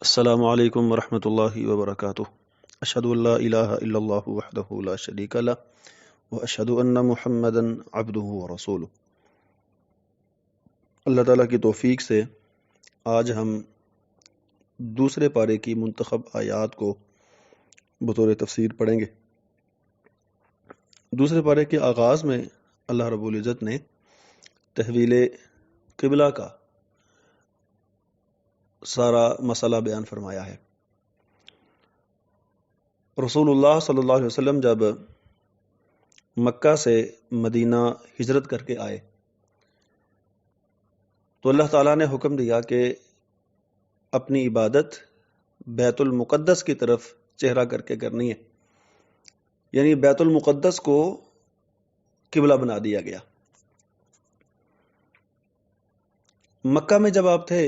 السلام علیکم ورحمۃ اللہ وبرکاتہ۔ اشہد ان لا الہ الا اللہ وحدہ لا شریک لہ واشہد ان محمدا عبدہ ورسولہ۔ اللہ تعالیٰ کی توفیق سے آج ہم دوسرے پارے کی منتخب آیات کو بطور تفسیر پڑھیں گے۔ دوسرے پارے کے آغاز میں اللہ رب العزت نے تحویل قبلہ کا سارا مسئلہ بیان فرمایا ہے۔ رسول اللہ صلی اللہ علیہ وسلم جب مکہ سے مدینہ ہجرت کر کے آئے تو اللہ تعالیٰ نے حکم دیا کہ اپنی عبادت بیت المقدس کی طرف چہرہ کر کے کرنی ہے، یعنی بیت المقدس کو قبلہ بنا دیا گیا۔ مکہ میں جب آپ تھے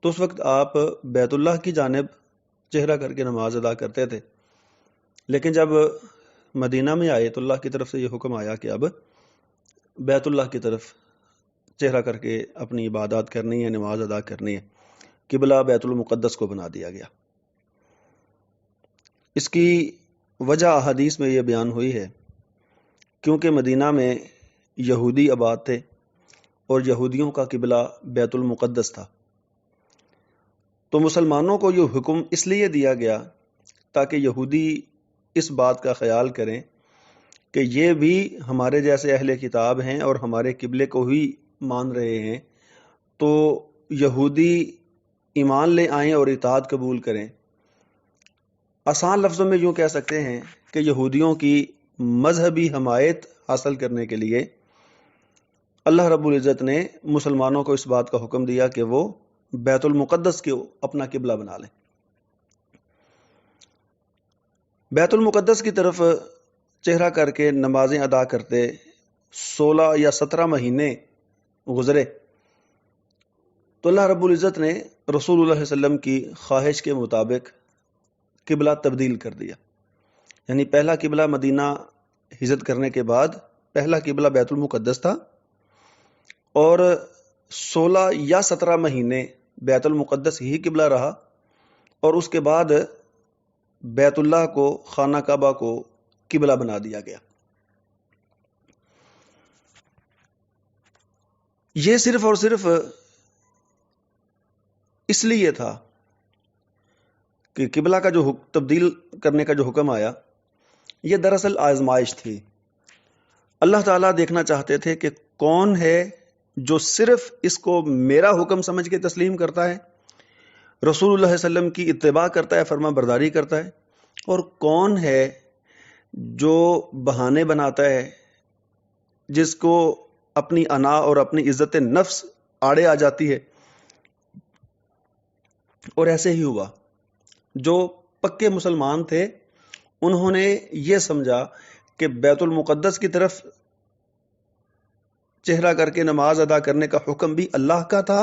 تو اس وقت آپ بیت اللہ کی جانب چہرہ کر کے نماز ادا کرتے تھے، لیکن جب مدینہ میں آئے تو اللہ کی طرف سے یہ حکم آیا کہ اب بیت اللہ کی طرف چہرہ کر کے اپنی عبادات کرنی ہے، نماز ادا کرنی ہے۔ قبلہ بیت المقدس کو بنا دیا گیا۔ اس کی وجہ احادیث میں یہ بیان ہوئی ہے کیونکہ مدینہ میں یہودی آباد تھے اور یہودیوں کا قبلہ بیت المقدس تھا، تو مسلمانوں کو یہ حکم اس لیے دیا گیا تاکہ یہودی اس بات کا خیال کریں کہ یہ بھی ہمارے جیسے اہل کتاب ہیں اور ہمارے قبلے کو ہی مان رہے ہیں، تو یہودی ایمان لے آئیں اور اطاعت قبول کریں۔ آسان لفظوں میں یوں کہہ سکتے ہیں کہ یہودیوں کی مذہبی حمایت حاصل کرنے کے لیے اللہ رب العزت نے مسلمانوں کو اس بات کا حکم دیا کہ وہ بیت المقدس کو اپنا قبلہ بنا لیں۔ بیت المقدس کی طرف چہرہ کر کے نمازیں ادا کرتے 16 یا 17 مہینے گزرے تو اللہ رب العزت نے رسول اللہ صلی اللہ علیہ وسلم کی خواہش کے مطابق قبلہ تبدیل کر دیا، یعنی پہلا قبلہ مدینہ ہجرت کرنے کے بعد پہلا قبلہ بیت المقدس تھا، اور 16 یا 17 مہینے بیت المقدس ہی قبلہ رہا، اور اس کے بعد بیت اللہ کو، خانہ کعبہ کو قبلہ بنا دیا گیا۔ یہ صرف اور صرف اس لیے تھا کہ قبلہ کا جو تبدیل کرنے کا جو حکم آیا یہ دراصل آزمائش تھی۔ اللہ تعالیٰ دیکھنا چاہتے تھے کہ کون ہے جو صرف اس کو میرا حکم سمجھ کے تسلیم کرتا ہے، رسول اللہ صلی اللہ علیہ وسلم کی اتباع کرتا ہے، فرما برداری کرتا ہے، اور کون ہے جو بہانے بناتا ہے، جس کو اپنی انا اور اپنی عزت نفس آڑے آ جاتی ہے۔ اور ایسے ہی ہوا، جو پکے مسلمان تھے انہوں نے یہ سمجھا کہ بیت المقدس کی طرف چہرہ کر کے نماز ادا کرنے کا حکم بھی اللہ کا تھا،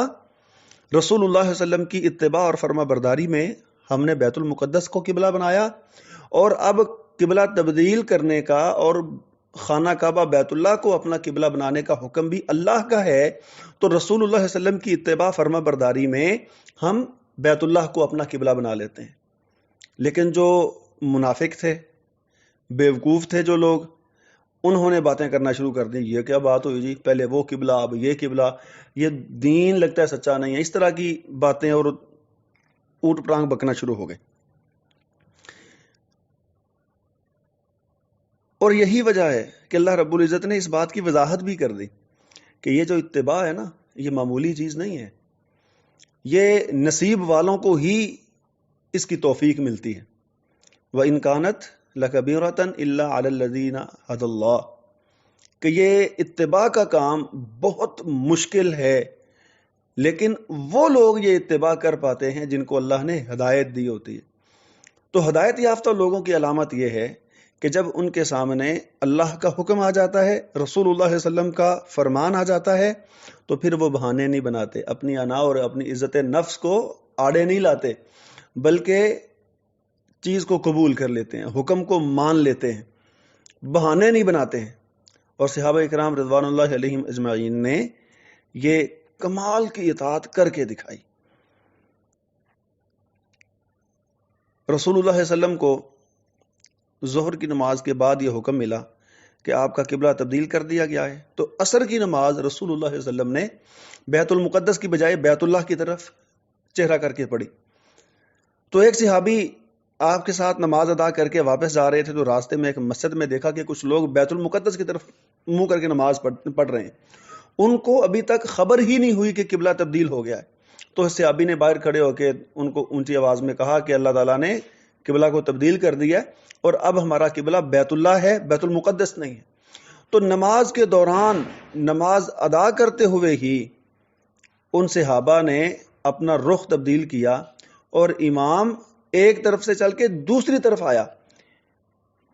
رسول اللہ صلی اللہ علیہ وسلم کی اتباع اور فرما برداری میں ہم نے بیت المقدس کو قبلہ بنایا، اور اب قبلہ تبدیل کرنے کا اور خانہ کعبہ بیت اللہ کو اپنا قبلہ بنانے کا حکم بھی اللہ کا ہے، تو رسول اللہ صلی اللہ علیہ وسلم کی اتباع فرما برداری میں ہم بیت اللہ کو اپنا قبلہ بنا لیتے ہیں۔ لیکن جو منافق تھے، بیوقوف تھے جو لوگ، انہوں نے باتیں کرنا شروع کر دی، یہ کیا بات ہوئی جی، پہلے وہ قبلہ اب یہ قبلہ، یہ دین لگتا ہے سچا نہیں ہے، اس طرح کی باتیں اور اوٹ پرانگ بکنا شروع ہو گئے۔ اور یہی وجہ ہے کہ اللہ رب العزت نے اس بات کی وضاحت بھی کر دی کہ یہ جو اتباع ہے نا، یہ معمولی چیز نہیں ہے، یہ نصیب والوں کو ہی اس کی توفیق ملتی ہے۔ وَإِن كَانَتْ لَكَبِيرَةً إِلَّا عَلَى الَّذِينَ هَدَى اللَّهُ، کہ یہ اتباع کا کام بہت مشکل ہے، لیکن وہ لوگ یہ اتباع کر پاتے ہیں جن کو اللہ نے ہدایت دی ہوتی ہے۔ تو ہدایت یافتہ لوگوں کی علامت یہ ہے کہ جب ان کے سامنے اللہ کا حکم آ جاتا ہے، رسول اللہ صلی اللہ علیہ وسلم کا فرمان آ جاتا ہے، تو پھر وہ بہانے نہیں بناتے، اپنی انا اور اپنی عزت نفس کو آڑے نہیں لاتے، بلکہ چیز کو قبول کر لیتے ہیں، حکم کو مان لیتے ہیں، بہانے نہیں بناتے ہیں۔ اور صحابہ کرام رضوان اللہ علیہم اجمعین نے یہ کمال کی اطاعت کر کے دکھائی۔ رسول اللہ صلی اللہ علیہ وسلم کو ظہر کی نماز کے بعد یہ حکم ملا کہ آپ کا قبلہ تبدیل کر دیا گیا ہے، تو عصر کی نماز رسول اللہ صلی اللہ علیہ وسلم نے بیت المقدس کی بجائے بیت اللہ کی طرف چہرہ کر کے پڑھی. تو ایک صحابی آپ کے ساتھ نماز ادا کر کے واپس جا رہے تھے، تو راستے میں ایک مسجد میں دیکھا کہ کچھ لوگ بیت المقدس کی طرف منہ کر کے نماز پڑھ رہے ہیں. ان کو ابھی تک خبر ہی نہیں ہوئی کہ قبلہ تبدیل ہو گیا ہے. تو اس صحابی نے باہر کھڑے ہو کے ان کو اونچی آواز میں کہا کہ اللہ تعالیٰ نے قبلہ کو تبدیل کر دیا ہے اور اب ہمارا قبلہ بیت اللہ ہے، بیت المقدس نہیں ہے. تو نماز کے دوران نماز ادا کرتے ہوئے ہی ان صحابہ نے اپنا رخ تبدیل کیا اور امام ایک طرف سے چل کے دوسری طرف آیا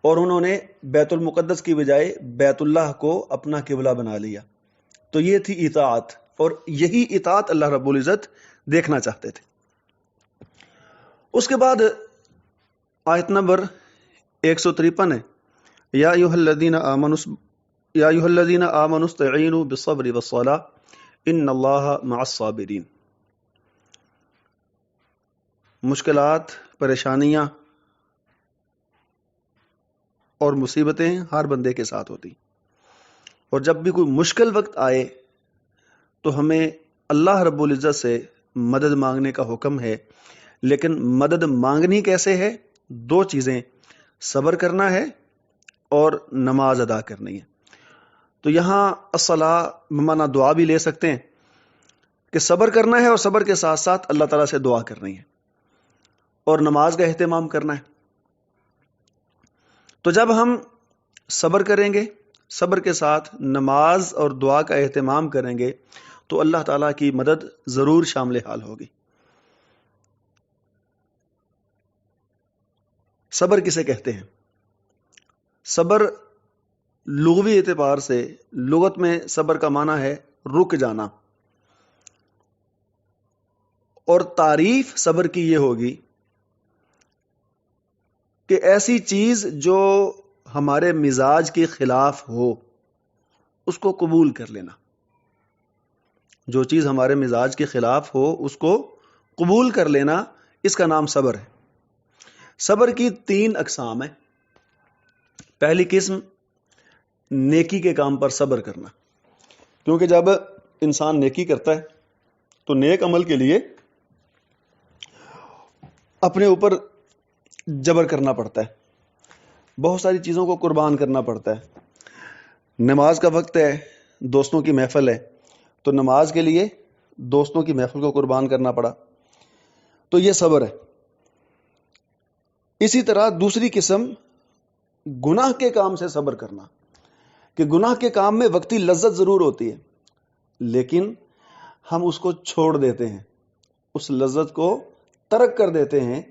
اور انہوں نے بیت المقدس کی بجائے بیت اللہ کو اپنا قبلہ بنا لیا. تو یہ تھی اطاعت، اور یہی اطاعت اللہ رب العزت دیکھنا چاہتے تھے. اس کے بعد آیت نمبر 153 ہے، یا ایھا الذین آمنوا استعینوا بالصبر والصلاۃ ان اللہ مع الصابرین. مشکلات، پریشانیاں اور مصیبتیں ہر بندے کے ساتھ ہوتی، اور جب بھی کوئی مشکل وقت آئے تو ہمیں اللہ رب العزت سے مدد مانگنے کا حکم ہے. لیکن مدد مانگنی کیسے ہے؟ دو چیزیں، صبر کرنا ہے اور نماز ادا کرنی ہے. تو یہاں الصلاۃ بمعنی دعا بھی لے سکتے ہیں کہ صبر کرنا ہے اور صبر کے ساتھ ساتھ اللہ تعالیٰ سے دعا کرنی ہے اور نماز کا اہتمام کرنا ہے. تو جب ہم صبر کریں گے، صبر کے ساتھ نماز اور دعا کا اہتمام کریں گے تو اللہ تعالیٰ کی مدد ضرور شامل حال ہوگی. صبر کسے کہتے ہیں؟ صبر لغوی اعتبار سے لغت میں صبر کا معنی ہے رک جانا، اور تعریف صبر کی یہ ہوگی کہ ایسی چیز جو ہمارے مزاج کے خلاف ہو اس کو قبول کر لینا. جو چیز ہمارے مزاج کے خلاف ہو اس کو قبول کر لینا، اس کا نام صبر ہے. صبر کی 3 اقسام ہیں. پہلی قسم نیکی کے کام پر صبر کرنا، کیونکہ جب انسان نیکی کرتا ہے تو نیک عمل کے لیے اپنے اوپر جبر کرنا پڑتا ہے، بہت ساری چیزوں کو قربان کرنا پڑتا ہے. نماز کا وقت ہے، دوستوں کی محفل ہے، تو نماز کے لیے دوستوں کی محفل کو قربان کرنا پڑا، تو یہ صبر ہے. اسی طرح دوسری قسم گناہ کے کام سے صبر کرنا، کہ گناہ کے کام میں وقتی لذت ضرور ہوتی ہے لیکن ہم اس کو چھوڑ دیتے ہیں، اس لذت کو ترک کر دیتے ہیں،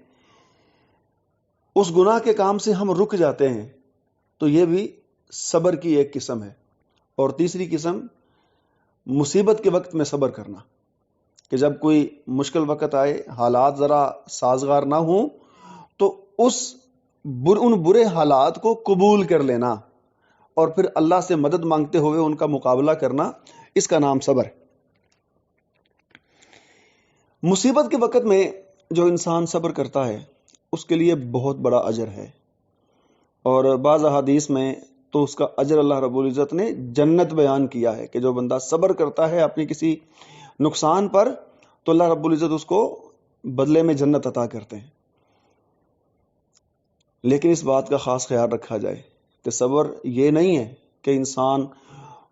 اس گناہ کے کام سے ہم رک جاتے ہیں. تو یہ بھی صبر کی ایک قسم ہے. اور تیسری قسم مصیبت کے وقت میں صبر کرنا، کہ جب کوئی مشکل وقت آئے، حالات ذرا سازگار نہ ہوں، تو ان برے حالات کو قبول کر لینا اور پھر اللہ سے مدد مانگتے ہوئے ان کا مقابلہ کرنا، اس کا نام صبر ہے. مصیبت کے وقت میں جو انسان صبر کرتا ہے اس کے لیے بہت بڑا اجر ہے، اور بعض احادیث میں تو اس کا اجر اللہ رب العزت نے جنت بیان کیا ہے، کہ جو بندہ صبر کرتا ہے اپنی کسی نقصان پر تو اللہ رب العزت اس کو بدلے میں جنت عطا کرتے ہیں. لیکن اس بات کا خاص خیال رکھا جائے کہ صبر یہ نہیں ہے کہ انسان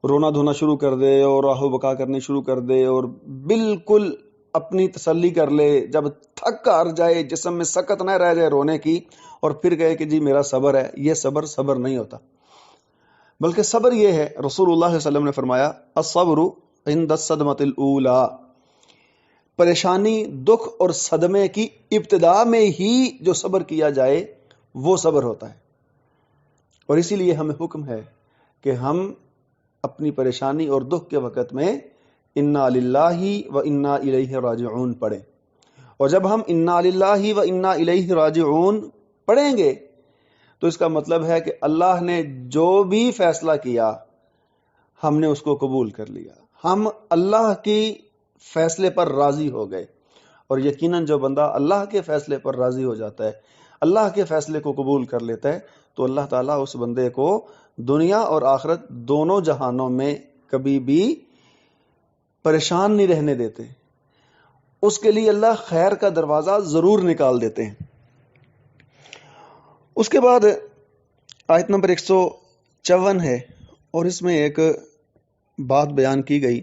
رونا دھونا شروع کر دے اور آہ و بکا کرنی شروع کر دے اور بالکل اپنی تسلی کر لے، جب تھک ہار جائے، جسم میں سکت نہ رہ جائے رونے کی، اور پھر کہے کہ جی میرا صبر ہے. یہ صبر نہیں ہوتا، بلکہ صبر یہ ہے، رسول اللہ صلی اللہ علیہ وسلم نے فرمایا الصبر عند الصدمۃ الاولی، پریشانی، دکھ اور صدمے کی ابتدا میں ہی جو صبر کیا جائے وہ صبر ہوتا ہے. اور اسی لیے ہمیں حکم ہے کہ ہم اپنی پریشانی اور دکھ کے وقت میں انا للہ و انا الیہ راجعون پڑھیں. اور جب ہم انا للہ و انا الیہ راجعون پڑھیں گے تو اس کا مطلب ہے کہ اللہ نے جو بھی فیصلہ کیا ہم نے اس کو قبول کر لیا، ہم اللہ کی فیصلے پر راضی ہو گئے. اور یقیناً جو بندہ اللہ کے فیصلے پر راضی ہو جاتا ہے، اللہ کے فیصلے کو قبول کر لیتا ہے تو اللہ تعالیٰ اس بندے کو دنیا اور آخرت دونوں جہانوں میں کبھی بھی پریشان نہیں رہنے دیتے. اس کے لیے اللہ خیر کا دروازہ ضرور نکال دیتے ہیں. اس کے بعد آیت نمبر 154 ہے اور اس میں ایک بات بیان کی گئی،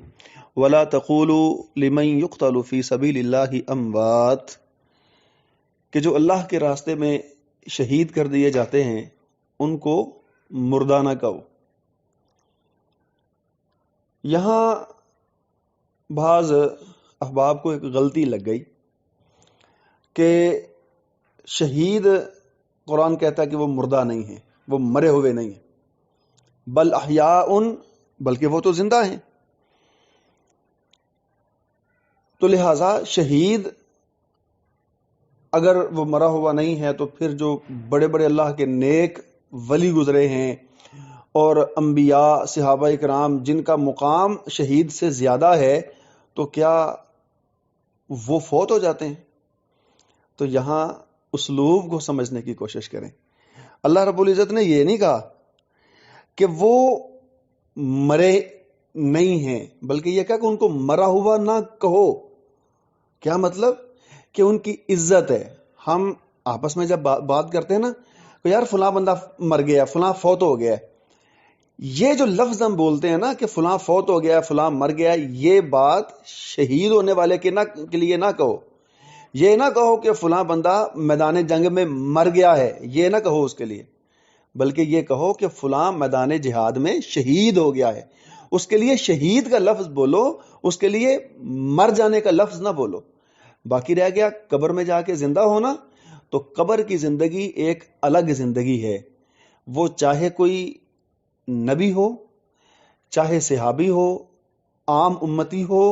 وَلَا تَقُولُوا لِمَنْ يُقْتَلُ فِي سَبِيلِ اللَّهِ أَمْوَاتٌ، کہ جو اللہ کے راستے میں شہید کر دیے جاتے ہیں ان کو مردہ نہ کہو. یہاں بعض احباب کو ایک غلطی لگ گئی کہ شہید قرآن کہتا ہے کہ وہ مردہ نہیں ہے، وہ مرے ہوئے نہیں ہیں، بل احیاء، بلکہ وہ تو زندہ ہیں. تو لہذا شہید اگر وہ مرا ہوا نہیں ہے تو پھر جو بڑے بڑے اللہ کے نیک ولی گزرے ہیں اور انبیاء، صحابہ اکرام جن کا مقام شہید سے زیادہ ہے، تو کیا وہ فوت ہو جاتے ہیں؟ تو یہاں اسلوب کو سمجھنے کی کوشش کریں. اللہ رب العزت نے یہ نہیں کہا کہ وہ مرے نہیں ہیں، بلکہ یہ کہا کہ ان کو مرا ہوا نہ کہو. کیا مطلب؟ کہ ان کی عزت ہے. ہم آپس میں جب بات کرتے ہیں نا کہ یار فلاں بندہ مر گیا، فلاں فوت ہو گیا، یہ جو لفظ ہم بولتے ہیں نا کہ فلاں فوت ہو گیا، فلاں مر گیا، یہ بات شہید ہونے والے کے لیے نہ کہو. یہ نہ کہو کہ فلاں بندہ میدان جنگ میں مر گیا ہے، یہ نہ کہو اس کے لیے، بلکہ یہ کہو کہ فلاں میدان جہاد میں شہید ہو گیا ہے. اس کے لیے شہید کا لفظ بولو، اس کے لیے مر جانے کا لفظ نہ بولو. باقی رہ گیا قبر میں جا کے زندہ ہونا، تو قبر کی زندگی ایک الگ زندگی ہے. وہ چاہے کوئی نبی ہو، چاہے صحابی ہو، عام امتی ہو،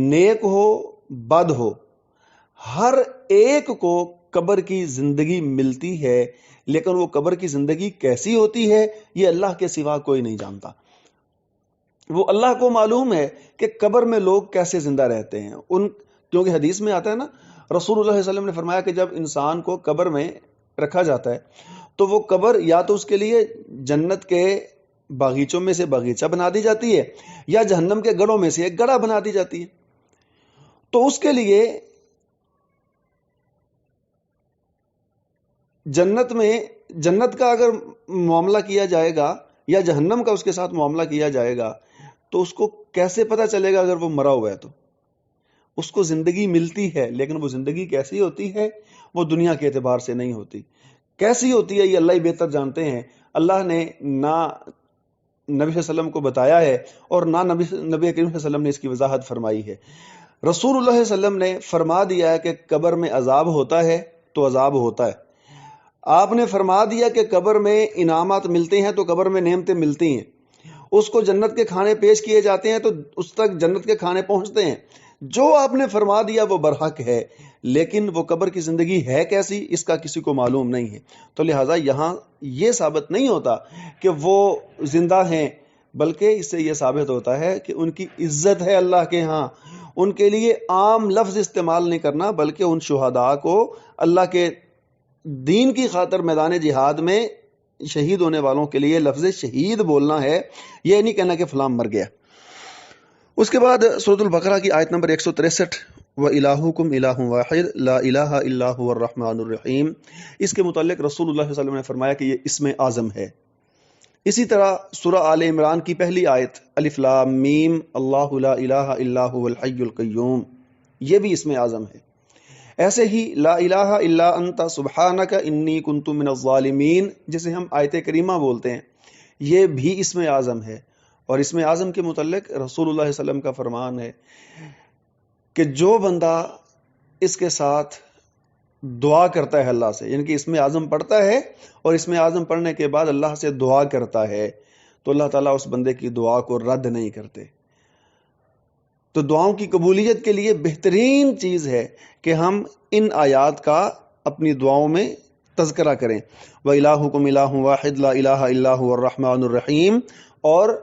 نیک ہو، بد ہو، ہر ایک کو قبر کی زندگی ملتی ہے. لیکن وہ قبر کی زندگی کیسی ہوتی ہے یہ اللہ کے سوا کوئی نہیں جانتا. وہ اللہ کو معلوم ہے کہ قبر میں لوگ کیسے زندہ رہتے ہیں. کیونکہ حدیث میں آتا ہے نا، رسول اللہ صلی اللہ علیہ وسلم نے فرمایا کہ جب انسان کو قبر میں رکھا جاتا ہے تو وہ قبر یا تو اس کے لیے جنت کے باغیچوں میں سے باغیچہ بنا دی جاتی ہے یا جہنم کے گڑھوں میں سے ایک گڑھا بنا دی جاتی ہے. تو اس کے لیے جنت کا اگر معاملہ کیا جائے گا یا جہنم کا اس کے ساتھ معاملہ کیا جائے گا تو اس کو کیسے پتا چلے گا؟ اگر وہ مرا ہوا ہے تو اس کو زندگی ملتی ہے، لیکن وہ زندگی کیسی ہوتی ہے وہ دنیا کے اعتبار سے نہیں ہوتی. کیسی ہوتی ہے یہ اللہ ہی بہتر جانتے ہیں. اللہ نے نہ نبی صلی اللہ علیہ وسلم کو بتایا ہے اور نہ نبی کریم صلی اللہ علیہ وسلم نے اس کی وضاحت فرمائی ہے. رسول اللہ صلی اللہ علیہ وسلم نے فرما دیا ہے کہ قبر میں عذاب ہوتا ہے تو عذاب ہوتا ہے. آپ نے فرما دیا کہ قبر میں انعامات ملتے ہیں تو قبر میں نعمتیں ملتی ہیں. اس کو جنت کے کھانے پیش کیے جاتے ہیں تو اس تک جنت کے کھانے پہنچتے ہیں. جو آپ نے فرما دیا وہ برحق ہے، لیکن وہ قبر کی زندگی ہے کیسی اس کا کسی کو معلوم نہیں ہے. تو لہٰذا یہاں یہ ثابت نہیں ہوتا کہ وہ زندہ ہیں، بلکہ اس سے یہ ثابت ہوتا ہے کہ ان کی عزت ہے اللہ کے ہاں. ان کے لیے عام لفظ استعمال نہیں کرنا، بلکہ ان شہداء کو اللہ کے دین کی خاطر میدان جہاد میں شہید ہونے والوں کے لیے لفظ شہید بولنا ہے، یہ نہیں کہنا کہ فلاں مر گیا. اس کے بعد سورۃ البقرہ کی آیت نمبر 163، وَإِلَٰهُكُمْ إِلَٰهٌ وَاحِدٌ لَا إِلَٰهَ إِلَّا هُوَ الرَّحْمَٰنُ الرَّحِيمُ. اس کے متعلق رسول اللہ صلی اللہ علیہ وسلم نے فرمایا کہ یہ اسم اعظم ہے. اسی طرح سورہ آل عمران کی پہلی آیت الف لام میم اللہ لا الہ الا هو الحی القیوم، یہ بھی اسم اعظم ہے. ایسے ہی لا الہ الا انت سبحانک انی کنت من الظالمین، جسے ہم آیت کریمہ بولتے ہیں، یہ بھی اسم اعظم ہے. اور اسم اعظم کے متعلق رسول اللہ صلی اللہ علیہ وسلم کا فرمان ہے کہ جو بندہ اس کے ساتھ دعا کرتا ہے اللہ سے، یعنی کہ اسم اعظم پڑھتا ہے اور اسم اعظم پڑھنے کے بعد اللہ سے دعا کرتا ہے، تو اللہ تعالیٰ اس بندے کی دعا کو رد نہیں کرتے. تو دعاؤں کی قبولیت کے لیے بہترین چیز ہے کہ ہم ان آیات کا اپنی دعاؤں میں تذکرہ کریں. وَإِلَٰهُكُمْ إِلَٰهٌ وَاحِدٌ لَا إِلَٰهَ إِلَّا هُوَ الرَّحْمَٰنُ الرَّحِيمُ، اور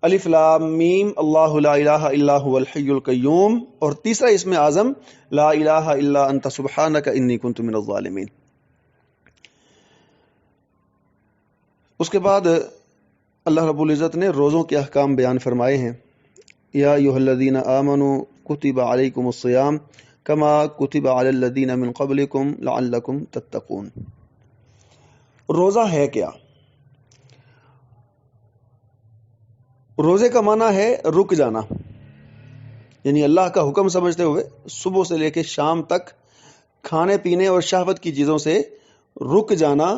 الف لام میم اللہ لا الہ الا هو الحی القیوم، اور تیسرا اسم اعظم لا الہ الا انت سبحانک انی کنت من الظالمین. اس کے بعد اللہ رب العزت نے روزوں کے احکام بیان فرمائے ہیں. یا ایھا الذین آمنوا کتب علیکم الصیام کما کتب علی الذین من قبلکم لعلکم تتقون. روزہ ہے کیا؟ روزے کا معنی ہے رک جانا، یعنی اللہ کا حکم سمجھتے ہوئے صبح سے لے کے شام تک کھانے پینے اور شہوت کی چیزوں سے رک جانا،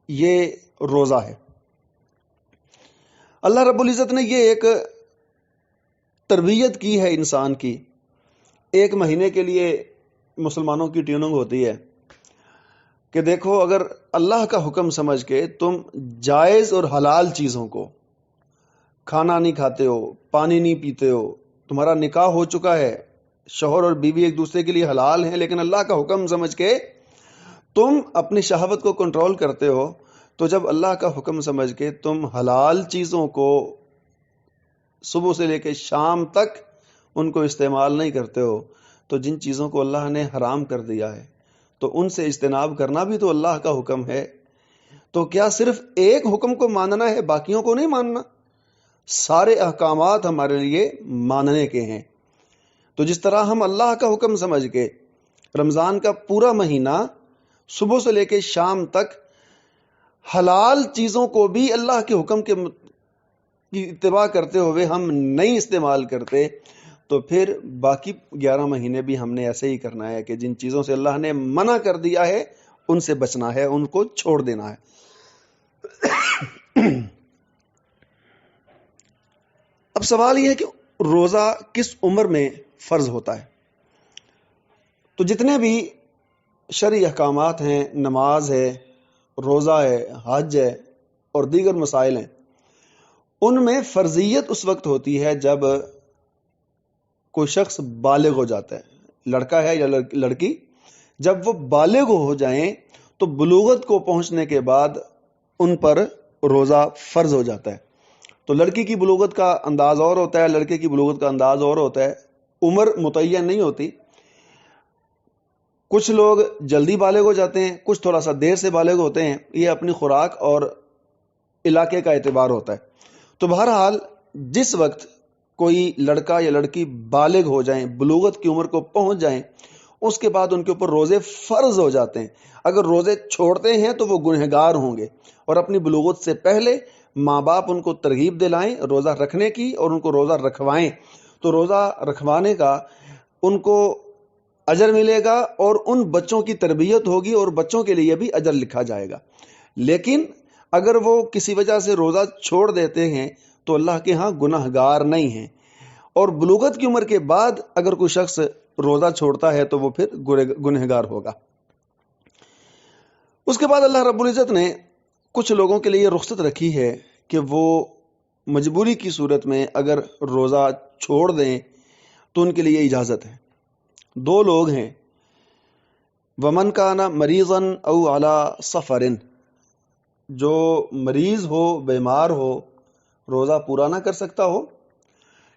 یہ روزہ ہے. اللہ رب العزت نے یہ ایک تربیت کی ہے انسان کی. ایک مہینے کے لیے مسلمانوں کی ٹیوننگ ہوتی ہے کہ دیکھو، اگر اللہ کا حکم سمجھ کے تم جائز اور حلال چیزوں کو، کھانا نہیں کھاتے ہو، پانی نہیں پیتے ہو، تمہارا نکاح ہو چکا ہے، شوہر اور بیوی ایک دوسرے کے لیے حلال ہیں، لیکن اللہ کا حکم سمجھ کے تم اپنی شہوت کو کنٹرول کرتے ہو، تو جب اللہ کا حکم سمجھ کے تم حلال چیزوں کو صبح سے لے کے شام تک ان کو استعمال نہیں کرتے ہو، تو جن چیزوں کو اللہ نے حرام کر دیا ہے تو ان سے اجتناب کرنا بھی تو اللہ کا حکم ہے. تو کیا صرف ایک حکم کو ماننا ہے، باقیوں کو نہیں ماننا؟ سارے احکامات ہمارے لیے ماننے کے ہیں. تو جس طرح ہم اللہ کا حکم سمجھ کے رمضان کا پورا مہینہ صبح سے لے کے شام تک حلال چیزوں کو بھی اللہ کے حکم کی اتباع کرتے ہوئے ہم نہیں استعمال کرتے، تو پھر باقی 11 مہینے بھی ہم نے ایسے ہی کرنا ہے کہ جن چیزوں سے اللہ نے منع کر دیا ہے ان سے بچنا ہے، ان کو چھوڑ دینا ہے. اب سوال یہ ہے کہ روزہ کس عمر میں فرض ہوتا ہے؟ تو جتنے بھی شرعی احکامات ہیں، نماز ہے، روزہ ہے، حج ہے اور دیگر مسائل ہیں، ان میں فرضیت اس وقت ہوتی ہے جب کوئی شخص بالغ ہو جاتا ہے، لڑکا ہے یا لڑکی. جب وہ بالغ ہو جائیں تو بلوغت کو پہنچنے کے بعد ان پر روزہ فرض ہو جاتا ہے. تو لڑکی کی بلوغت کا انداز اور ہوتا ہے، لڑکے کی بلوغت کا انداز اور ہوتا ہے، عمر متعین نہیں ہوتی. کچھ لوگ جلدی بالغ ہو جاتے ہیں، کچھ تھوڑا سا دیر سے بالغ ہوتے ہیں، یہ اپنی خوراک اور علاقے کا اعتبار ہوتا ہے. تو بہرحال جس وقت کوئی لڑکا یا لڑکی بالغ ہو جائیں، بلوغت کی عمر کو پہنچ جائیں، اس کے بعد ان کے اوپر روزے فرض ہو جاتے ہیں. اگر روزے چھوڑتے ہیں تو وہ گنہگار ہوں گے، اور اپنی بلوغت سے پہلے ماں باپ ان کو ترغیب دلائیں روزہ رکھنے کی اور ان کو روزہ رکھوائیں، تو روزہ رکھوانے کا ان کو اجر ملے گا اور ان بچوں کی تربیت ہوگی اور بچوں کے لیے بھی اجر لکھا جائے گا. لیکن اگر وہ کسی وجہ سے روزہ چھوڑ دیتے ہیں تو اللہ کے ہاں گناہ گار نہیں ہیں. اور بلوغت کی عمر کے بعد اگر کوئی شخص روزہ چھوڑتا ہے تو وہ پھر گنہگار ہوگا. اس کے بعد اللہ رب العزت نے کچھ لوگوں کے لیے رخصت رکھی ہے کہ وہ مجبوری کی صورت میں اگر روزہ چھوڑ دیں تو ان کے لیے اجازت ہے. 2 لوگ ہیں، ومن کان مریضا او علی سفر، جو مریض ہو، بیمار ہو، روزہ پورا نہ کر سکتا ہو،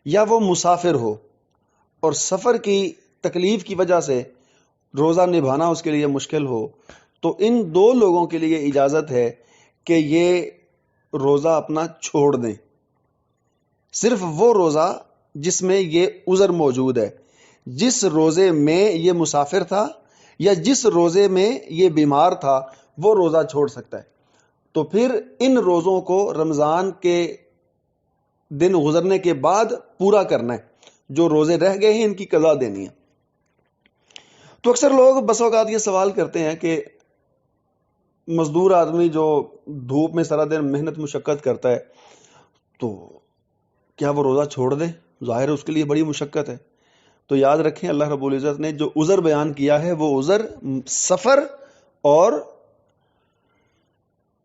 یا وہ مسافر ہو اور سفر کی تکلیف کی وجہ سے روزہ نبھانا اس کے لیے مشکل ہو، تو ان 2 لوگوں کے لیے اجازت ہے کہ یہ روزہ اپنا چھوڑ دیں. صرف وہ روزہ جس میں یہ عذر موجود ہے، جس روزے میں یہ مسافر تھا یا جس روزے میں یہ بیمار تھا وہ روزہ چھوڑ سکتا ہے. تو پھر ان روزوں کو رمضان کے دن گزرنے کے بعد پورا کرنا ہے. جو روزے رہ گئے ہیں ان کی قضا دینی ہے. تو اکثر لوگ بس اوقات یہ سوال کرتے ہیں کہ مزدور آدمی جو دھوپ میں سارا دن محنت مشقت کرتا ہے تو کیا وہ روزہ چھوڑ دے؟ ظاہر ہے اس کے لیے بڑی مشقت ہے. تو یاد رکھیں اللہ رب العزت نے جو عذر بیان کیا ہے وہ عذر سفر اور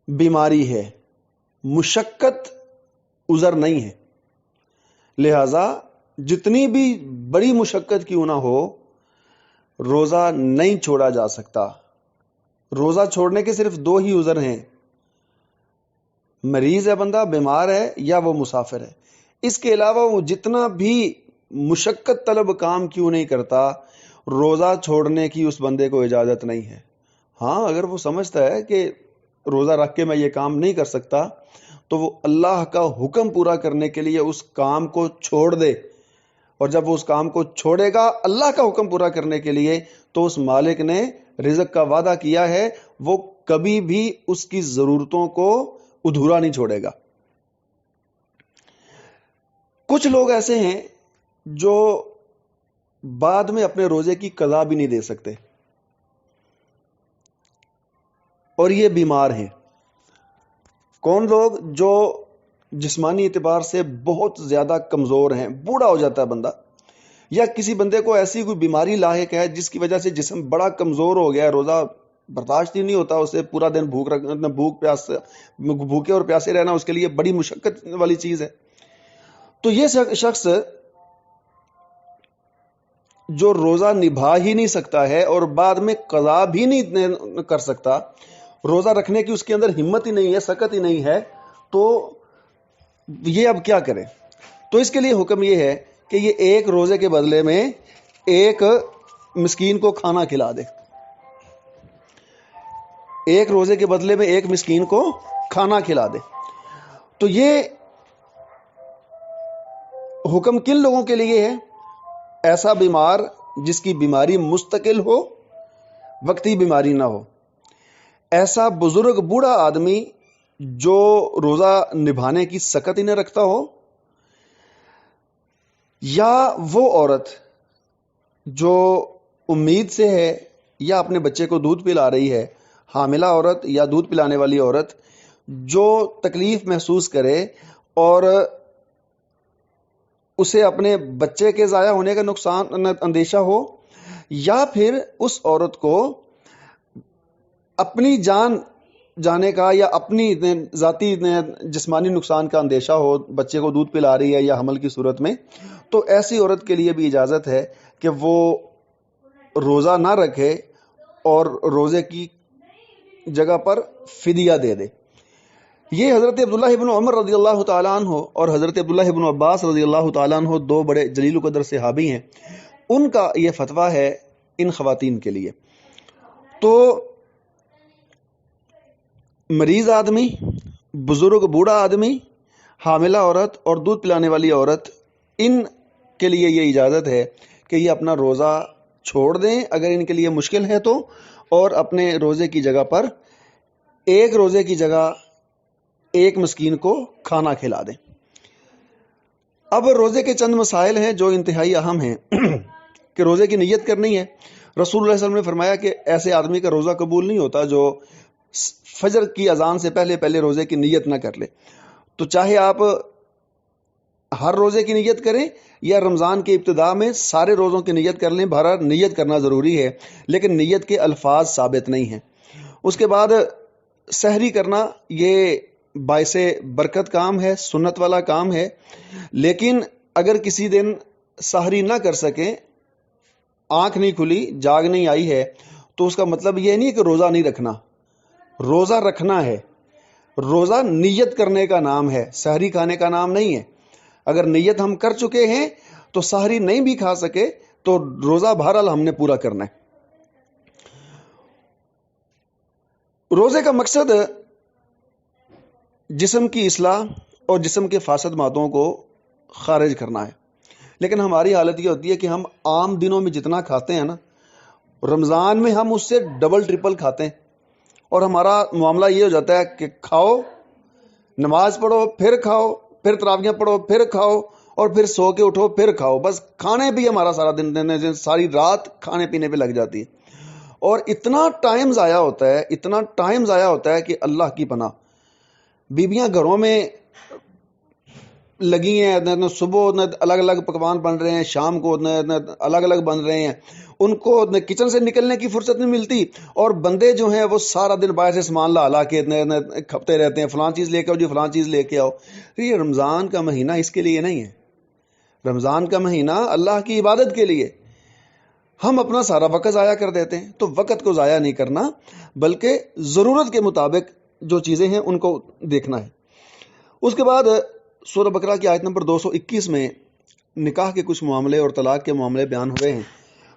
بیماری ہے، مشقت عذر نہیں ہے. لہذا جتنی بھی بڑی مشقت کیوں نہ ہو روزہ نہیں چھوڑا جا سکتا. روزہ چھوڑنے کے صرف 2 ہی عذر ہیں، مریض ہے بندہ، بیمار ہے، یا وہ مسافر ہے. اس کے علاوہ وہ جتنا بھی مشقت طلب کام کیوں نہیں کرتا، روزہ چھوڑنے کی اس بندے کو اجازت نہیں ہے. ہاں اگر وہ سمجھتا ہے کہ روزہ رکھ کے میں یہ کام نہیں کر سکتا، تو وہ اللہ کا حکم پورا کرنے کے لیے اس کام کو چھوڑ دے، اور جب وہ اس کام کو چھوڑے گا اللہ کا حکم پورا کرنے کے لیے، تو اس مالک نے رزق کا وعدہ کیا ہے، وہ کبھی بھی اس کی ضرورتوں کو ادھورا نہیں چھوڑے گا۔ کچھ لوگ ایسے ہیں جو بعد میں اپنے روزے کی قضا بھی نہیں دے سکتے، اور یہ بیمار ہیں۔ کون لوگ؟ جو جسمانی اعتبار سے بہت زیادہ کمزور ہیں، بوڑھا ہو جاتا ہے بندہ، یا کسی بندے کو ایسی کوئی بیماری لاحق ہے جس کی وجہ سے جسم بڑا کمزور ہو گیا ہے، روزہ برداشت ہی نہیں ہوتا اسے، پورا دن بھوکے اور پیاسے رہنا اس کے لیے بڑی مشقت والی چیز ہے۔ تو یہ شخص جو روزہ نبھا ہی نہیں سکتا ہے اور بعد میں قضا بھی نہیں کر سکتا، روزہ رکھنے کی اس کے اندر ہمت ہی نہیں ہے، سکت ہی نہیں ہے، تو یہ اب کیا کرے؟ تو اس کے لیے حکم یہ ہے کہ یہ ایک روزے کے بدلے میں ایک مسکین کو کھانا کھلا دے، ایک روزے کے بدلے میں ایک مسکین کو کھانا کھلا دے۔ تو یہ حکم کن لوگوں کے لیے ہے؟ ایسا بیمار جس کی بیماری مستقل ہو، وقتی بیماری نہ ہو، ایسا بزرگ بوڑھا آدمی جو روزہ نبھانے کی سکت ہی نہ رکھتا ہو، یا وہ عورت جو امید سے ہے یا اپنے بچے کو دودھ پلا رہی ہے، حاملہ عورت یا دودھ پلانے والی عورت جو تکلیف محسوس کرے اور اسے اپنے بچے کے ضائع ہونے کا نقصان اندیشہ ہو، یا پھر اس عورت کو اپنی جان جانے کا یا اپنی ذاتی جسمانی نقصان کا اندیشہ ہو، بچے کو دودھ پلا رہی ہے یا حمل کی صورت میں، تو ایسی عورت کے لیے بھی اجازت ہے کہ وہ روزہ نہ رکھے اور روزے کی جگہ پر فدیہ دے دے۔ یہ حضرت عبداللہ ابن عمر رضی اللہ تعالیٰ عنہ اور حضرت عبداللہ ابن عباس رضی اللہ تعالیٰ عنہ دو بڑے جلیل القدر صحابی ہیں، ان کا یہ فتویٰ ہے ان خواتین کے لیے۔ تو مریض آدمی، بزرگ بوڑھا آدمی، حاملہ عورت اور دودھ پلانے والی عورت، ان کے لیے یہ اجازت ہے کہ یہ اپنا روزہ چھوڑ دیں اگر ان کے لیے مشکل ہے تو، اور اپنے روزے کی جگہ پر ایک روزے کی جگہ ایک مسکین کو کھانا کھلا دیں۔ اب روزے کے چند مسائل ہیں جو انتہائی اہم ہیں کہ روزے کی نیت کرنی ہے۔ رسول اللہ صلی اللہ علیہ وسلم نے فرمایا کہ ایسے آدمی کا روزہ قبول نہیں ہوتا جو فجر کی اذان سے پہلے پہلے روزے کی نیت نہ کر لے۔ تو چاہے آپ ہر روزے کی نیت کریں یا رمضان کے ابتدا میں سارے روزوں کی نیت کر لیں، بہرحال نیت کرنا ضروری ہے، لیکن نیت کے الفاظ ثابت نہیں ہیں۔ اس کے بعد سحری کرنا یہ باعث برکت کام ہے، سنت والا کام ہے، لیکن اگر کسی دن سحری نہ کر سکیں، آنکھ نہیں کھلی، جاگ نہیں آئی ہے، تو اس کا مطلب یہ نہیں کہ روزہ نہیں رکھنا، روزہ رکھنا ہے۔ روزہ نیت کرنے کا نام ہے، سحری کھانے کا نام نہیں ہے۔ اگر نیت ہم کر چکے ہیں تو سحری نہیں بھی کھا سکے تو روزہ بہرحال ہم نے پورا کرنا ہے۔ روزے کا مقصد جسم کی اصلاح اور جسم کے فاسد مادوں کو خارج کرنا ہے، لیکن ہماری حالت یہ ہوتی ہے کہ ہم عام دنوں میں جتنا کھاتے ہیں نا، رمضان میں ہم اس سے ڈبل ٹرپل کھاتے ہیں، اور ہمارا معاملہ یہ ہو جاتا ہے کہ کھاؤ، نماز پڑھو، پھر کھاؤ، پھر تراویحیں پڑھو، پھر کھاؤ، اور پھر سو کے اٹھو، پھر کھاؤ۔ بس کھانے بھی ہمارا سارا دن ساری رات کھانے پینے پہ لگ جاتی ہے، اور اتنا ٹائم ضائع ہوتا ہے کہ اللہ کی پناہ۔ بیویاں گھروں میں لگی ہیں، صبح الگ الگ پکوان بن رہے ہیں، شام کو الگ الگ بن رہے ہیں، ان کو کچن سے نکلنے کی فرصت نہیں ملتی، اور بندے جو ہیں وہ سارا دن باہر سے سامان لا کے کھپتے رہتے ہیں، فلان چیز لے کے آؤ جی، فلان چیز لے کے آؤ۔ یہ رمضان کا مہینہ اس کے لیے نہیں ہے، رمضان کا مہینہ اللہ کی عبادت کے لیے۔ ہم اپنا سارا وقت ضائع کر دیتے ہیں، تو وقت کو ضائع نہیں کرنا، بلکہ ضرورت کے مطابق جو چیزیں ہیں ان کو دیکھنا ہے۔ اس کے بعد سورہ بقرہ کی آیت نمبر 221 میں نکاح کے کچھ معاملے اور طلاق کے معاملے بیان ہوئے ہیں۔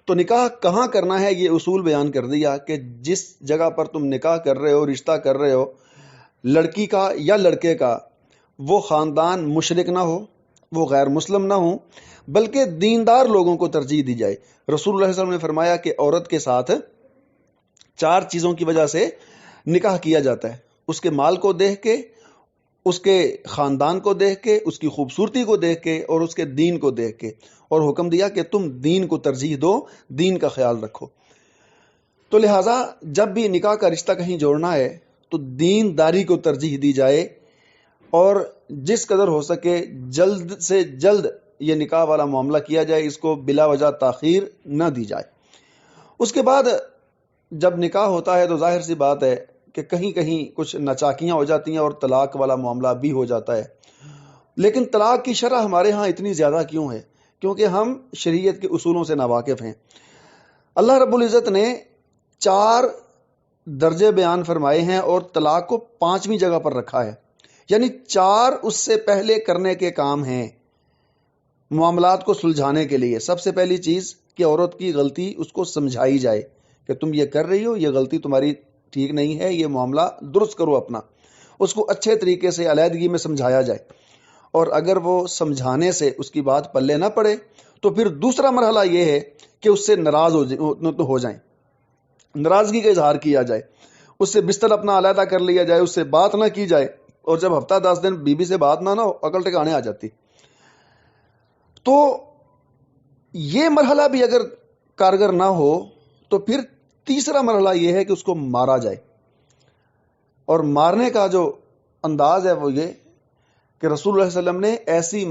تو نکاح کہاں کرنا ہے یہ اصول بیان کر دیا کہ جس جگہ پر تم نکاح کر رہے ہو، رشتہ کر رہے ہو لڑکی کا یا لڑکے کا، وہ خاندان مشرک نہ ہو، وہ غیر مسلم نہ ہو، بلکہ دیندار لوگوں کو ترجیح دی جائے۔ رسول اللہ صلی اللہ علیہ وسلم نے فرمایا کہ عورت کے ساتھ 4 چیزوں کی وجہ سے نکاح کیا جاتا ہے: اس کے مال کو دیکھ کے، اس کے خاندان کو دیکھ کے، اس کی خوبصورتی کو دیکھ کے، اور اس کے دین کو دیکھ کے، اور حکم دیا کہ تم دین کو ترجیح دو، دین کا خیال رکھو۔ تو لہٰذا جب بھی نکاح کا رشتہ کہیں جوڑنا ہے تو دینداری کو ترجیح دی جائے، اور جس قدر ہو سکے جلد سے جلد یہ نکاح والا معاملہ کیا جائے، اس کو بلا وجہ تاخیر نہ دی جائے۔ اس کے بعد جب نکاح ہوتا ہے تو ظاہر سی بات ہے کہ کہیں کہیں کچھ نچاکیاں ہو جاتی ہیں اور طلاق والا معاملہ بھی ہو جاتا ہے۔ لیکن طلاق کی شرح ہمارے ہاں اتنی زیادہ کیوں ہے؟ کیونکہ ہم شریعت کے اصولوں سے ناواقف ہیں۔ اللہ رب العزت نے 4 درجے بیان فرمائے ہیں اور طلاق کو 5ویں جگہ پر رکھا ہے، یعنی 4 اس سے پہلے کرنے کے کام ہیں معاملات کو سلجھانے کے لیے۔ سب سے پہلی چیز کہ عورت کی غلطی اس کو سمجھائی جائے کہ تم یہ کر رہی ہو، یہ غلطی تمہاری ٹھیک نہیں ہے، یہ معاملہ درست کرو اپنا۔ اس کو اچھے طریقے سے علیحدگی میں سمجھایا جائے، اور اگر وہ سمجھانے سے اس کی بات پلے نہ پڑے تو پھر دوسرا مرحلہ یہ ہے کہ اس سے ناراض ہو جائیں، ناراضگی کا اظہار کیا جائے، اس سے بستر اپنا علیحدہ کر لیا جائے، اس سے بات نہ کی جائے، اور جب ہفتہ 10 دن بیوی سے بات نہ ہو عقل ٹھکانے آ جاتی۔ تو یہ مرحلہ بھی اگر کارگر نہ ہو تو پھر تیسرا مرحلہ یہ ہے کہ اس کو مارا جائے، اور مارنے کا جو انداز ہے وہ یہ کہ رسول اللہ صلی اللہ علیہ وسلم نے ایسی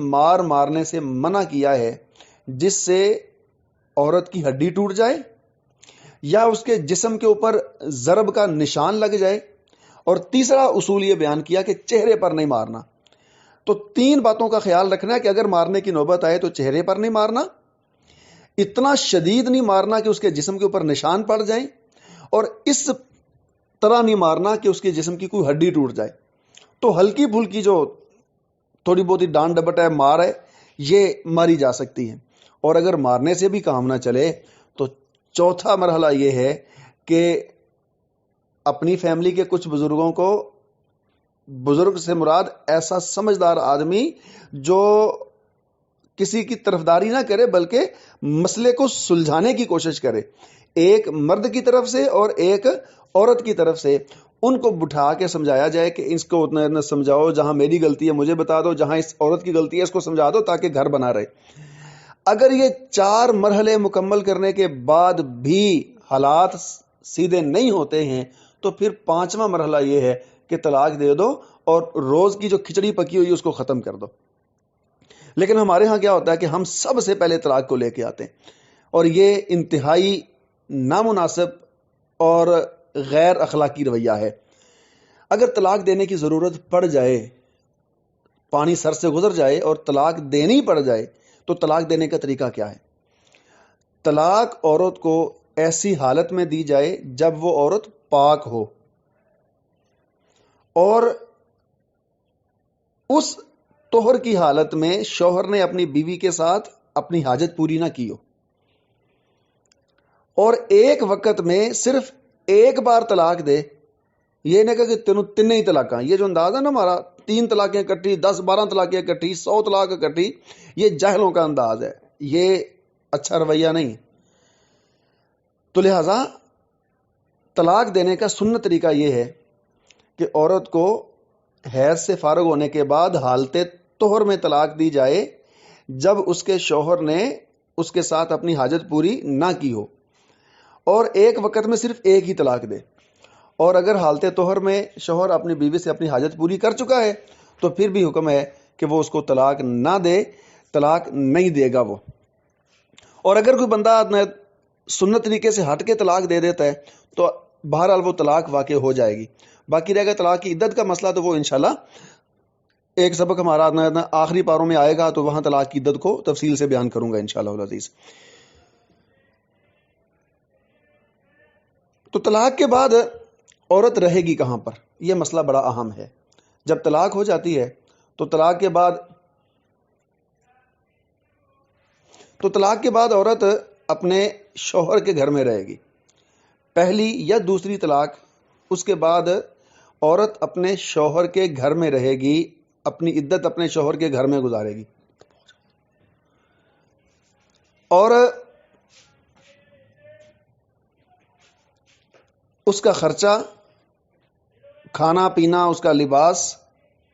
مارنے سے منع کیا ہے جس سے عورت کی ہڈی ٹوٹ جائے یا اس کے جسم کے اوپر ضرب کا نشان لگ جائے، اور تیسرا اصول یہ بیان کیا کہ چہرے پر نہیں مارنا۔ تو 3 باتوں کا خیال رکھنا ہے کہ اگر مارنے کی نوبت آئے تو چہرے پر نہیں مارنا، اتنا شدید نہیں مارنا کہ اس کے جسم کے اوپر نشان پڑ جائیں، اور اس طرح نہیں مارنا کہ اس کے جسم کی کوئی ہڈی ٹوٹ جائے۔ تو ہلکی پھلکی جو تھوڑی بہت ہی ڈانٹ ڈپٹ ہے، مار ہے، یہ ماری جا سکتی ہے۔ اور اگر مارنے سے بھی کام نہ چلے تو چوتھا مرحلہ یہ ہے کہ اپنی فیملی کے کچھ بزرگوں کو، بزرگ سے مراد ایسا سمجھدار آدمی جو کسی کی طرفداری نہ کرے بلکہ مسئلے کو سلجھانے کی کوشش کرے، ایک مرد کی طرف سے اور ایک عورت کی طرف سے، ان کو بٹھا کے سمجھایا جائے کہ اس کو اتنا سمجھاؤ، جہاں میری غلطی ہے مجھے بتا دو، جہاں اس عورت کی غلطی ہے اس کو سمجھا دو تاکہ گھر بنا رہے۔ اگر یہ 4 مرحلے مکمل کرنے کے بعد بھی حالات سیدھے نہیں ہوتے ہیں تو پھر 5واں مرحلہ یہ ہے کہ طلاق دے دو اور روز کی جو کھچڑی پکی ہوئی اس کو ختم کر دو۔ لیکن ہمارے ہاں کیا ہوتا ہے کہ ہم سب سے پہلے طلاق کو لے کے آتے ہیں، اور یہ انتہائی نامناسب اور غیر اخلاقی رویہ ہے۔ اگر طلاق دینے کی ضرورت پڑ جائے، پانی سر سے گزر جائے اور طلاق دینی پڑ جائے تو طلاق دینے کا طریقہ کیا ہے؟ طلاق عورت کو ایسی حالت میں دی جائے جب وہ عورت پاک ہو اور اس طہر کی حالت میں شوہر نے اپنی بیوی کے ساتھ اپنی حاجت پوری نہ کی ہو، اور ایک وقت میں صرف ایک بار طلاق دے، یہ نہیں کہ تین ہی طلاقاں۔ یہ جو انداز ہے نا ہمارا، 3 طلاقیں اکٹھی، 10-12 طلاقیں اکٹھی، 100 طلاق اکٹھی، یہ جاہلوں کا انداز ہے، یہ اچھا رویہ نہیں۔ تو لہذا طلاق دینے کا سنت طریقہ یہ ہے کہ عورت کو حیض سے فارغ ہونے کے بعد حالت طہر میں طلاق دی جائے جب اس کے شوہر نے اس کے ساتھ اپنی حاجت پوری نہ کی ہو، اور ایک وقت میں صرف ایک ہی طلاق دے۔ اور اگر حالت طہر میں شوہر اپنی بیوی سے اپنی حاجت پوری کر چکا ہے تو پھر بھی حکم ہے کہ وہ اس کو طلاق نہ دے، طلاق نہیں دے گا وہ۔ اور اگر کوئی بندہ سنت طریقے سے ہٹ کے طلاق دے دیتا ہے تو بہرحال وہ طلاق واقع ہو جائے گی۔ باقی رہ گا طلاق کی عدت کا مسئلہ، تو وہ انشاءاللہ ایک سبق ہمارا آخری پاروں میں آئے گا تو وہاں طلاق کی عدت کو تفصیل سے بیان کروں گا انشاءاللہ العزیز۔ تو طلاق کے بعد عورت رہے گی کہاں پر؟ یہ مسئلہ بڑا اہم ہے۔ جب طلاق ہو جاتی ہے تو طلاق کے بعد عورت اپنے شوہر کے گھر میں رہے گی، پہلی یا دوسری طلاق، اس کے بعد عورت اپنے شوہر کے گھر میں رہے گی، اپنی عدت اپنے شوہر کے گھر میں گزارے گی، اور اس کا خرچہ، کھانا پینا، اس کا لباس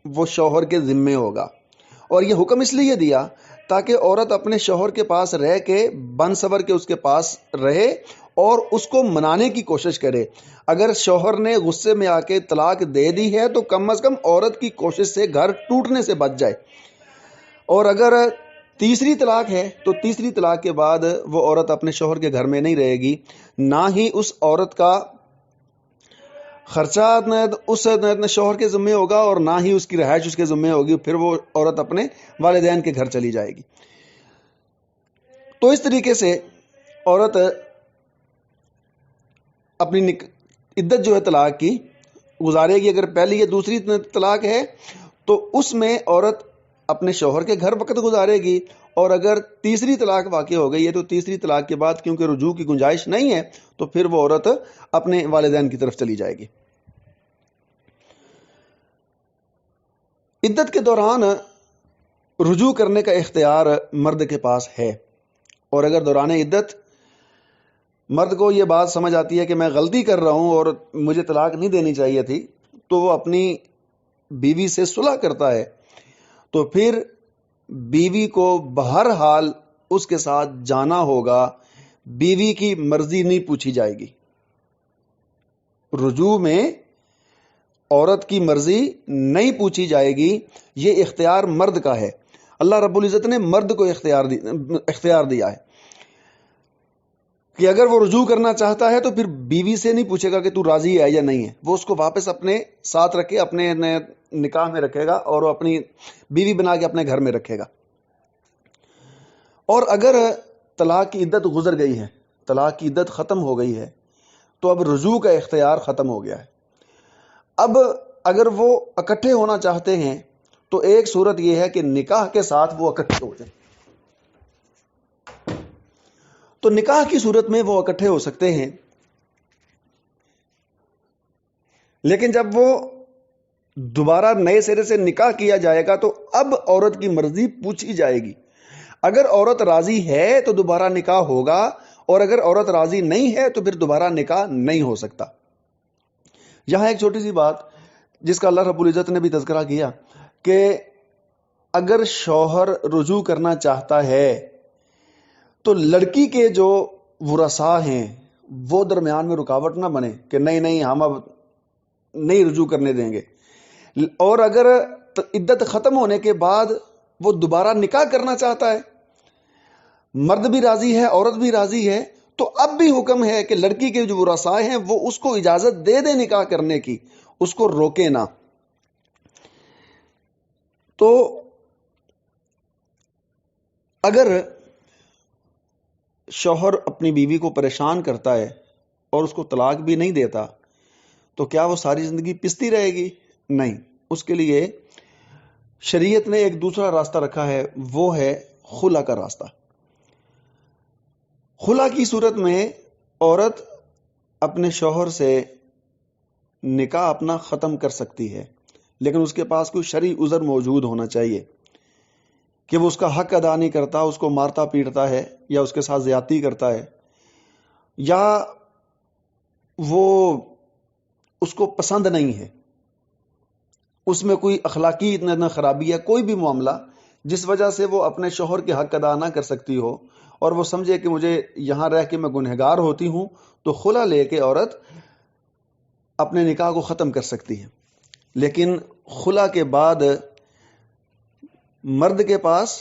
وہ شوہر کے ذمے ہوگا۔ اور یہ حکم اس لیے دیا تاکہ عورت اپنے شوہر کے پاس رہ کے، بن سور کے اس کے پاس رہے اور اس کو منانے کی کوشش کرے۔ اگر شوہر نے غصے میں آ کے طلاق دے دی ہے تو کم از کم عورت کی کوشش سے گھر ٹوٹنے سے بچ جائے، اور اگر تیسری طلاق ہے تو تیسری طلاق کے بعد وہ عورت اپنے شوہر کے گھر میں نہیں رہے گی، نہ ہی اس عورت کا خرچہ اس شوہر کے ذمے ہوگا اور نہ ہی اس کی رہائش اس کے ذمے ہوگی، پھر وہ عورت اپنے والدین کے گھر چلی جائے گی۔ تو اس طریقے سے عورت اپنی عدت جو ہے طلاق کی گزارے گی۔ اگر پہلی یا دوسری طلاق ہے تو اس میں عورت اپنے شوہر کے گھر وقت گزارے گی، اور اگر تیسری طلاق واقع ہو گئی ہے تو تیسری طلاق کے بعد کیونکہ رجوع کی گنجائش نہیں ہے تو پھر وہ عورت اپنے والدین کی طرف چلی جائے گی۔ عدت کے دوران رجوع کرنے کا اختیار مرد کے پاس ہے، اور اگر دوران عدت مرد کو یہ بات سمجھ آتی ہے کہ میں غلطی کر رہا ہوں اور مجھے طلاق نہیں دینی چاہیے تھی، تو وہ اپنی بیوی سے صلح کرتا ہے، تو پھر بیوی کو بہرحال اس کے ساتھ جانا ہوگا، بیوی کی مرضی نہیں پوچھی جائے گی۔ رجوع میں عورت کی مرضی نہیں پوچھی جائے گی، یہ اختیار مرد کا ہے۔ اللہ رب العزت نے مرد کو اختیار دیا ہے کہ اگر وہ رجوع کرنا چاہتا ہے تو پھر بیوی سے نہیں پوچھے گا کہ تو راضی ہے یا نہیں ہے، وہ اس کو واپس اپنے ساتھ رکھے، اپنے نکاح میں رکھے گا اور وہ اپنی بیوی بنا کے اپنے گھر میں رکھے گا۔ اور اگر طلاق کی عدت گزر گئی ہے، طلاق کی عدت ختم ہو گئی ہے، تو اب رجوع کا اختیار ختم ہو گیا ہے۔ اب اگر وہ اکٹھے ہونا چاہتے ہیں تو ایک صورت یہ ہے کہ نکاح کے ساتھ وہ اکٹھے ہو جائیں، تو نکاح کی صورت میں وہ اکٹھے ہو سکتے ہیں، لیکن جب وہ دوبارہ نئے سرے سے نکاح کیا جائے گا تو اب عورت کی مرضی پوچھی جائے گی۔ اگر عورت راضی ہے تو دوبارہ نکاح ہوگا، اور اگر عورت راضی نہیں ہے تو پھر دوبارہ نکاح نہیں ہو سکتا۔ یہاں ایک چھوٹی سی بات جس کا اللہ رب العزت نے بھی تذکرہ کیا کہ اگر شوہر رجوع کرنا چاہتا ہے تو لڑکی کے جو ورثاء ہیں وہ درمیان میں رکاوٹ نہ بنے کہ نہیں ہم اب نہیں رجوع کرنے دیں گے، اور اگر عدت ختم ہونے کے بعد وہ دوبارہ نکاح کرنا چاہتا ہے، مرد بھی راضی ہے عورت بھی راضی ہے، تو اب بھی حکم ہے کہ لڑکی کے جو ورثاء ہیں وہ اس کو اجازت دے دیں نکاح کرنے کی، اس کو روکے نہ۔ تو اگر شوہر اپنی بیوی کو پریشان کرتا ہے اور اس کو طلاق بھی نہیں دیتا تو کیا وہ ساری زندگی پستی رہے گی؟ نہیں، اس کے لیے شریعت نے ایک دوسرا راستہ رکھا ہے، وہ ہے خلا کا راستہ۔ خلا کی صورت میں عورت اپنے شوہر سے نکاح اپنا ختم کر سکتی ہے، لیکن اس کے پاس کوئی شرعی عذر موجود ہونا چاہیے کہ وہ اس کا حق ادا نہیں کرتا، اس کو مارتا پیٹتا ہے یا اس کے ساتھ زیادتی کرتا ہے، یا وہ اس کو پسند نہیں ہے، اس میں کوئی اخلاقی خرابی ہے، کوئی بھی معاملہ جس وجہ سے وہ اپنے شوہر کے حق ادا نہ کر سکتی ہو اور وہ سمجھے کہ مجھے یہاں رہ کے میں گنہگار ہوتی ہوں، تو خلا لے کے عورت اپنے نکاح کو ختم کر سکتی ہے۔ لیکن خلا کے بعد مرد کے پاس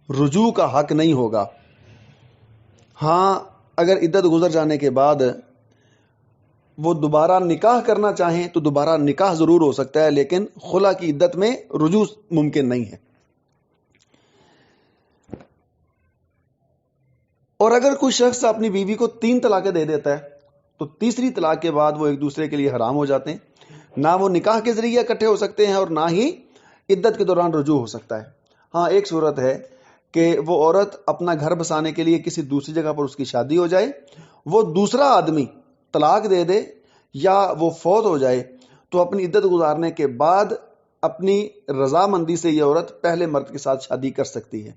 رجوع کا حق نہیں ہوگا۔ ہاں، اگر عدت گزر جانے کے بعد وہ دوبارہ نکاح کرنا چاہیں تو دوبارہ نکاح ضرور ہو سکتا ہے، لیکن خلا کی عدت میں رجوع ممکن نہیں ہے۔ اور اگر کوئی شخص اپنی بیوی کو 3 طلاقیں دے دیتا ہے تو تیسری طلاق کے بعد وہ ایک دوسرے کے لیے حرام ہو جاتے ہیں، نہ وہ نکاح کے ذریعے اکٹھے ہو سکتے ہیں اور نہ ہی عدت کے دوران رجوع ہو سکتا ہے۔ ہاں، ایک صورت ہے کہ وہ عورت اپنا گھر بسانے کے لیے کسی دوسری جگہ پر اس کی شادی ہو جائے، وہ دوسرا آدمی طلاق دے دے یا وہ فوت ہو جائے، تو اپنی عدت گزارنے کے بعد اپنی رضامندی سے یہ عورت پہلے مرد کے ساتھ شادی کر سکتی ہے۔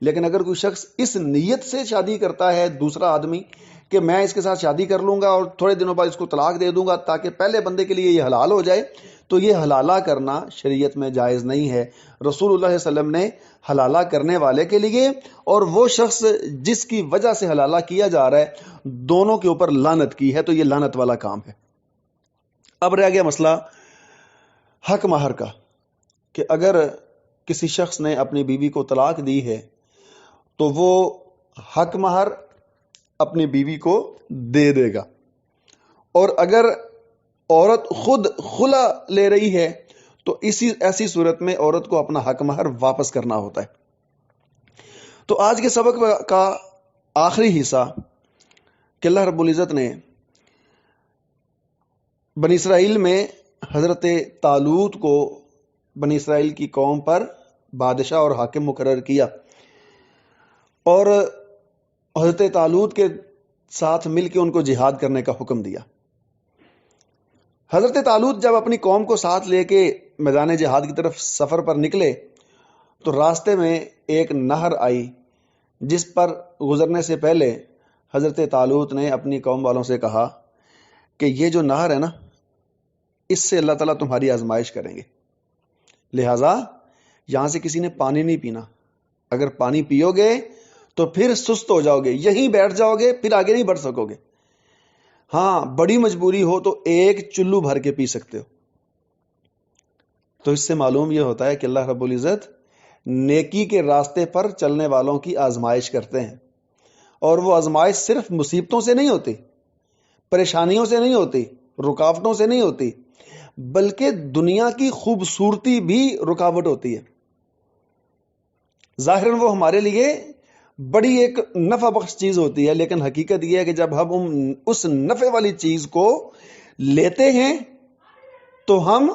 لیکن اگر کوئی شخص اس نیت سے شادی کرتا ہے، دوسرا آدمی، کہ میں اس کے ساتھ شادی کر لوں گا اور تھوڑے دنوں بعد اس کو طلاق دے دوں گا تاکہ پہلے بندے کے لیے یہ حلال ہو جائے، تو یہ حلالہ کرنا شریعت میں جائز نہیں ہے۔ رسول اللہ صلی اللہ علیہ وسلم نے حلالہ کرنے والے کے لیے اور وہ شخص جس کی وجہ سے حلالہ کیا جا رہا ہے، دونوں کے اوپر لعنت کی ہے، تو یہ لعنت والا کام ہے۔ اب رہ گیا مسئلہ حق مہر کا، کہ اگر کسی شخص نے اپنی بیوی کو طلاق دی ہے تو وہ حق مہر اپنی بیوی کو دے دے گا، اور اگر عورت خود خلا لے رہی ہے تو ایسی صورت میں عورت کو اپنا حق مہر واپس کرنا ہوتا ہے۔ تو آج کے سبق کا آخری حصہ کہ اللہ رب العزت نے بنی اسرائیل میں حضرت طالوت کو بنی اسرائیل کی قوم پر بادشاہ اور حاکم مقرر کیا، اور حضرت طالوت کے ساتھ مل کے ان کو جہاد کرنے کا حکم دیا۔ حضرت طالوت جب اپنی قوم کو ساتھ لے کے میدان جہاد کی طرف سفر پر نکلے تو راستے میں ایک نہر آئی، جس پر گزرنے سے پہلے حضرت طالوت نے اپنی قوم والوں سے کہا کہ یہ جو نہر ہے نا، اس سے اللہ تعالیٰ تمہاری آزمائش کریں گے، لہٰذا یہاں سے کسی نے پانی نہیں پینا۔ اگر پانی پیو گے تو پھر سست ہو جاؤ گے، یہیں بیٹھ جاؤ گے، پھر آگے نہیں بڑھ سکو گے۔ ہاں، بڑی مجبوری ہو تو ایک چلو بھر کے پی سکتے ہو۔ تو اس سے معلوم یہ ہوتا ہے کہ اللہ رب العزت نیکی کے راستے پر چلنے والوں کی آزمائش کرتے ہیں، اور وہ آزمائش صرف مصیبتوں سے نہیں ہوتی، پریشانیوں سے نہیں ہوتی، رکاوٹوں سے نہیں ہوتی، بلکہ دنیا کی خوبصورتی بھی رکاوٹ ہوتی ہے۔ ظاہراً وہ ہمارے لیے بڑی ایک نفع بخش چیز ہوتی ہے، لیکن حقیقت یہ ہے کہ جب ہم اس نفع والی چیز کو لیتے ہیں تو ہم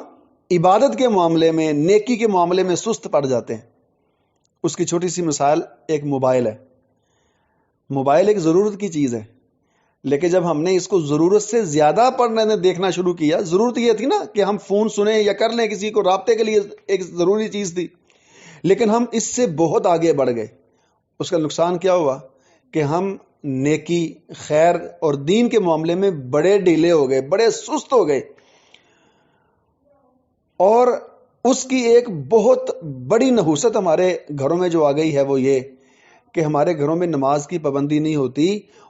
عبادت کے معاملے میں، نیکی کے معاملے میں سست پڑ جاتے ہیں۔ اس کی چھوٹی سی مثال ایک موبائل ہے۔ موبائل ایک ضرورت کی چیز ہے، لیکن جب ہم نے اس کو ضرورت سے زیادہ پڑھنے دیکھنا شروع کیا، ضرورت یہ تھی نا کہ ہم فون سنیں یا کر لیں، کسی کو رابطے کے لیے ایک ضروری چیز تھی، لیکن ہم اس سے بہت آگے بڑھ گئے۔ اس کا نقصان کیا ہوا کہ ہم نیکی، خیر اور دین کے معاملے میں بڑے ڈھیلے ہو گئے، بڑے سست ہو گئے۔ اور اس کی ایک بہت بڑی نحوست ہمارے گھروں میں جو آ گئی ہے وہ یہ کہ ہمارے گھروں میں نماز کی پابندی نہیں ہوتی،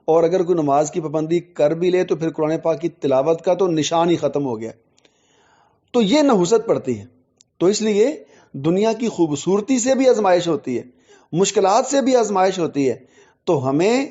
اور اگر کوئی نماز کی پابندی کر بھی لے تو پھر قرآن پاک کی تلاوت کا تو نشان ہی ختم ہو گیا۔ تو یہ نحوست پڑتی ہے۔ تو اس لیے دنیا کی خوبصورتی سے بھی آزمائش ہوتی ہے، مشکلات سے بھی آزمائش ہوتی ہے، تو ہمیں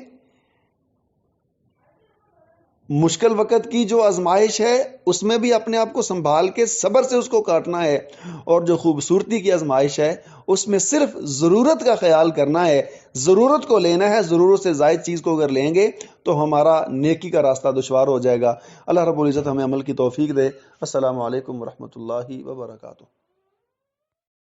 مشکل وقت کی جو آزمائش ہے اس میں بھی اپنے آپ کو سنبھال کے صبر سے اس کو کاٹنا ہے، اور جو خوبصورتی کی آزمائش ہے اس میں صرف ضرورت کا خیال کرنا ہے، ضرورت کو لینا ہے۔ ضرورت سے زائد چیز کو اگر لیں گے تو ہمارا نیکی کا راستہ دشوار ہو جائے گا۔ اللہ رب العزت ہمیں عمل کی توفیق دے۔ السلام علیکم ورحمۃ اللہ وبرکاتہ۔